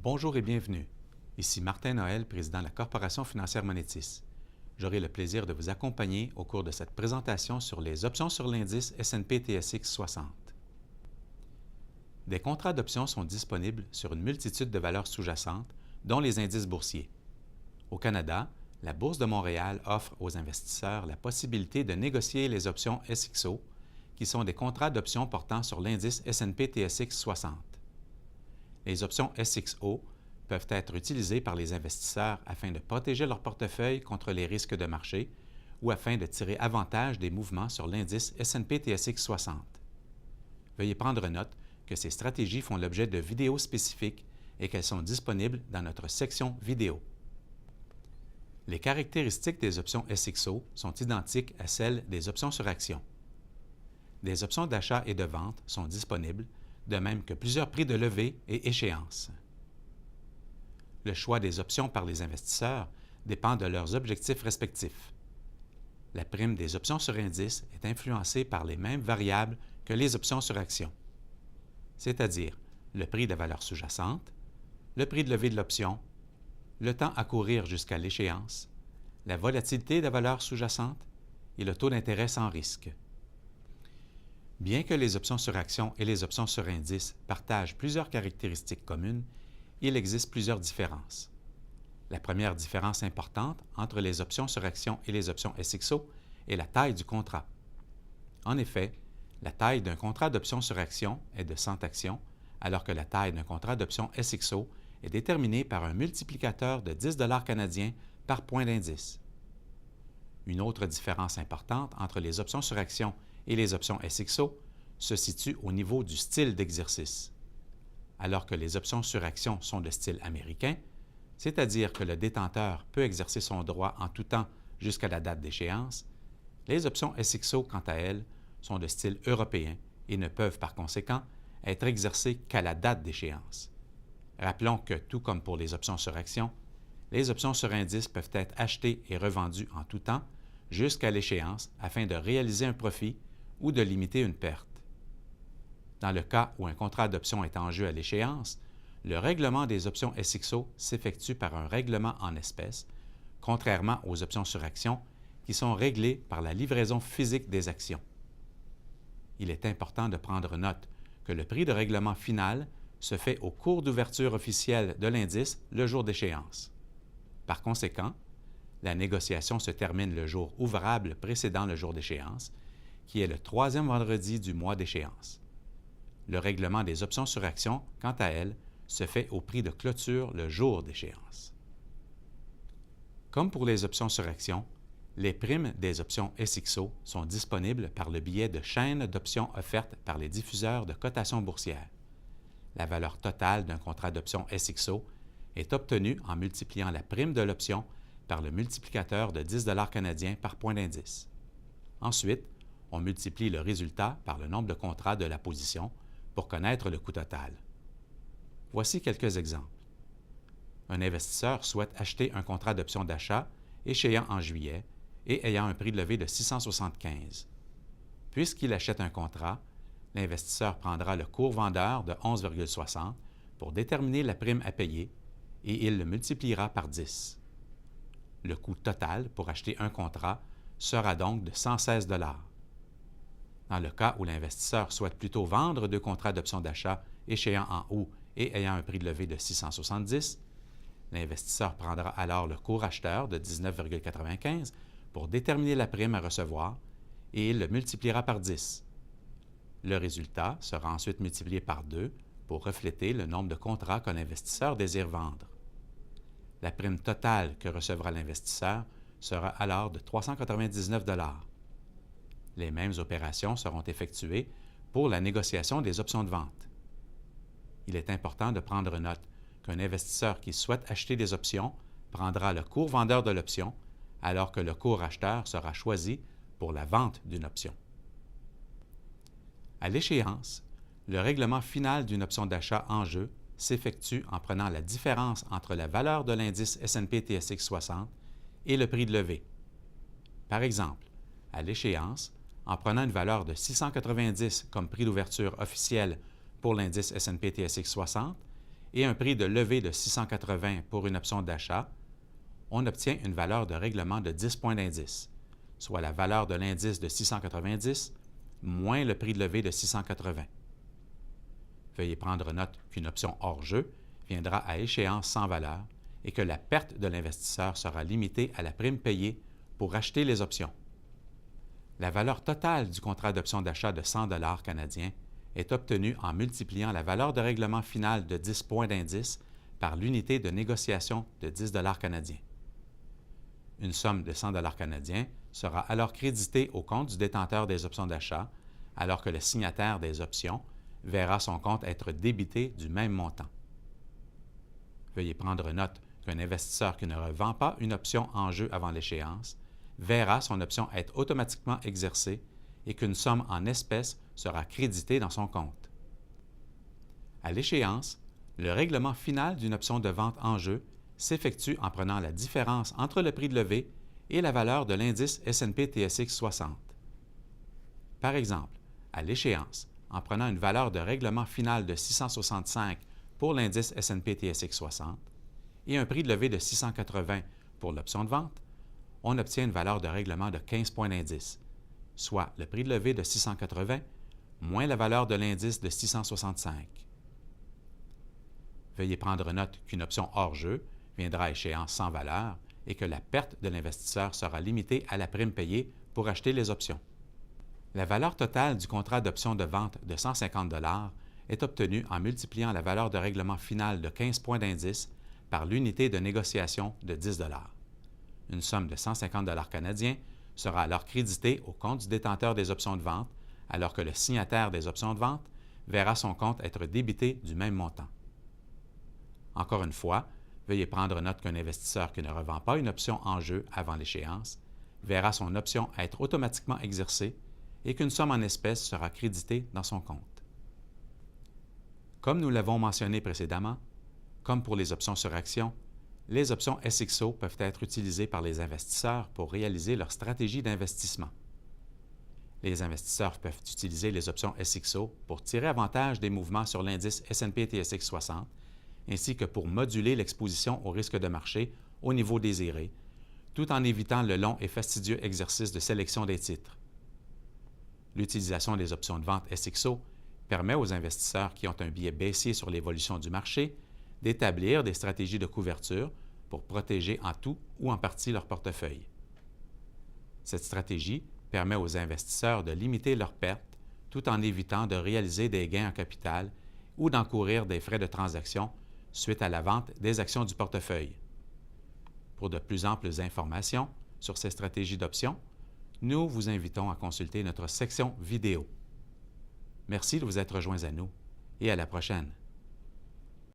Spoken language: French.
Bonjour et bienvenue. Ici Martin Noël, président de la Corporation financière Monetis. J'aurai le plaisir de vous accompagner au cours de cette présentation sur les options sur l'indice S&P/TSX 60. Des contrats d'options sont disponibles sur une multitude de valeurs sous-jacentes, dont les indices boursiers. Au Canada, la Bourse de Montréal offre aux investisseurs la possibilité de négocier les options SXO, qui sont des contrats d'options portant sur l'indice S&P/TSX 60. Les options SXO peuvent être utilisées par les investisseurs afin de protéger leur portefeuille contre les risques de marché ou afin de tirer avantage des mouvements sur l'indice S&P/TSX 60. Veuillez prendre note que ces stratégies font l'objet de vidéos spécifiques et qu'elles sont disponibles dans notre section vidéo. Les caractéristiques des options SXO sont identiques à celles des options sur actions. Des options d'achat et de vente sont disponibles, de même que plusieurs prix de levée et échéances. Le choix des options par les investisseurs dépend de leurs objectifs respectifs. La prime des options sur indice est influencée par les mêmes variables que les options sur actions, c'est-à-dire le prix de la valeur sous-jacente, le prix de levée de l'option, le temps à courir jusqu'à l'échéance, la volatilité de la valeur sous-jacente et le taux d'intérêt sans risque. Bien que les options sur actions et les options sur indice partagent plusieurs caractéristiques communes, il existe plusieurs différences. La première différence importante entre les options sur actions et les options SXO est la taille du contrat. En effet, la taille d'un contrat d'options sur actions est de 100 actions, alors que la taille d'un contrat d'options SXO est déterminée par un multiplicateur de 10 $ canadiens par point d'indice. Une autre différence importante entre les options sur actions et les options SXO se situe au niveau du style d'exercice. Alors que les options sur actions sont de style américain, c'est-à-dire que le détenteur peut exercer son droit en tout temps jusqu'à la date d'échéance, les options SXO, quant à elles, sont de style européen et ne peuvent par conséquent être exercées qu'à la date d'échéance. Rappelons que, tout comme pour les options sur actions, les options sur indice peuvent être achetées et revendues en tout temps jusqu'à l'échéance afin de réaliser un profit ou de limiter une perte. Dans le cas où un contrat d'option est en jeu à l'échéance, le règlement des options SXO s'effectue par un règlement en espèces, contrairement aux options sur actions qui sont réglées par la livraison physique des actions. Il est important de prendre note que le prix de règlement final se fait au cours d'ouverture officielle de l'indice le jour d'échéance. Par conséquent, la négociation se termine le jour ouvrable précédant le jour d'échéance, qui est le troisième vendredi du mois d'échéance. Le règlement des options sur actions, quant à elles, se fait au prix de clôture le jour d'échéance. Comme pour les options sur actions, les primes des options SXO sont disponibles par le biais de chaînes d'options offertes par les diffuseurs de cotations boursières. La valeur totale d'un contrat d'options SXO est obtenue en multipliant la prime de l'option par le multiplicateur de 10 $ canadiens par point d'indice. Ensuite, on multiplie le résultat par le nombre de contrats de la position pour connaître le coût total. Voici quelques exemples. Un investisseur souhaite acheter un contrat d'option d'achat échéant en juillet et ayant un prix de levée de 675. Puisqu'il achète un contrat, l'investisseur prendra le cours vendeur de 11,60 pour déterminer la prime à payer et il le multipliera par 10. Le coût total pour acheter un contrat sera donc de 116 $. Dans le cas où l'investisseur souhaite plutôt vendre deux contrats d'options d'achat échéants en août et ayant un prix de levée de 670, l'investisseur prendra alors le cours acheteur de 19,95 pour déterminer la prime à recevoir et il le multipliera par 10. Le résultat sera ensuite multiplié par 2 pour refléter le nombre de contrats que l'investisseur désire vendre. La prime totale que recevra l'investisseur sera alors de 399 $. Les mêmes opérations seront effectuées pour la négociation des options de vente. Il est important de prendre note qu'un investisseur qui souhaite acheter des options prendra le cours vendeur de l'option, alors que le cours acheteur sera choisi pour la vente d'une option. À l'échéance, le règlement final d'une option d'achat en jeu s'effectue en prenant la différence entre la valeur de l'indice S&P/TSX 60 et le prix de levée. Par exemple, à l'échéance, en prenant une valeur de 690 comme prix d'ouverture officiel pour l'indice S&P/TSX 60 et un prix de levée de 680 pour une option d'achat, on obtient une valeur de règlement de 10 points d'indice, soit la valeur de l'indice de 690 moins le prix de levée de 680. Veuillez prendre note qu'une option hors jeu viendra à échéance sans valeur et que la perte de l'investisseur sera limitée à la prime payée pour acheter les options. La valeur totale du contrat d'option d'achat de 100 $ canadiens est obtenue en multipliant la valeur de règlement finale de 10 points d'indice par l'unité de négociation de 10 $ canadiens. Une somme de 100 $ canadiens sera alors créditée au compte du détenteur des options d'achat, alors que le signataire des options verra son compte être débité du même montant. Veuillez prendre note qu'un investisseur qui ne revend pas une option en jeu avant l'échéance verra son option être automatiquement exercée et qu'une somme en espèces sera créditée dans son compte. À l'échéance, le règlement final d'une option de vente en jeu s'effectue en prenant la différence entre le prix de levée et la valeur de l'indice S&P/TSX 60. Par exemple, à l'échéance, en prenant une valeur de règlement final de 665 pour l'indice S&P/TSX 60 et un prix de levée de 680 pour l'option de vente, on obtient une valeur de règlement de 15 points d'indice, soit le prix de levée de 680 moins la valeur de l'indice de 665. Veuillez prendre note qu'une option hors jeu viendra à échéance sans valeur et que la perte de l'investisseur sera limitée à la prime payée pour acheter les options. La valeur totale du contrat d'option de vente de 150 $ est obtenue en multipliant la valeur de règlement finale de 15 points d'indice par l'unité de négociation de 10 $. Une somme de 150 $ canadiens sera alors créditée au compte du détenteur des options de vente, alors que le signataire des options de vente verra son compte être débité du même montant. Encore une fois, veuillez prendre note qu'un investisseur qui ne revend pas une option en jeu avant l'échéance verra son option être automatiquement exercée et qu'une somme en espèces sera créditée dans son compte. Comme nous l'avons mentionné précédemment, comme pour les options sur action, les options SXO peuvent être utilisées par les investisseurs pour réaliser leur stratégie d'investissement. Les investisseurs peuvent utiliser les options SXO pour tirer avantage des mouvements sur l'indice S&P/TSX 60 ainsi que pour moduler l'exposition au risque de marché au niveau désiré, tout en évitant le long et fastidieux exercice de sélection des titres. L'utilisation des options de vente SXO permet aux investisseurs qui ont un biais baissier sur l'évolution du marché d'établir des stratégies de couverture pour protéger en tout ou en partie leur portefeuille. Cette stratégie permet aux investisseurs de limiter leurs pertes tout en évitant de réaliser des gains en capital ou d'encourir des frais de transaction suite à la vente des actions du portefeuille. Pour de plus amples informations sur ces stratégies d'options, nous vous invitons à consulter notre section vidéo. Merci de vous être rejoints à nous et à la prochaine.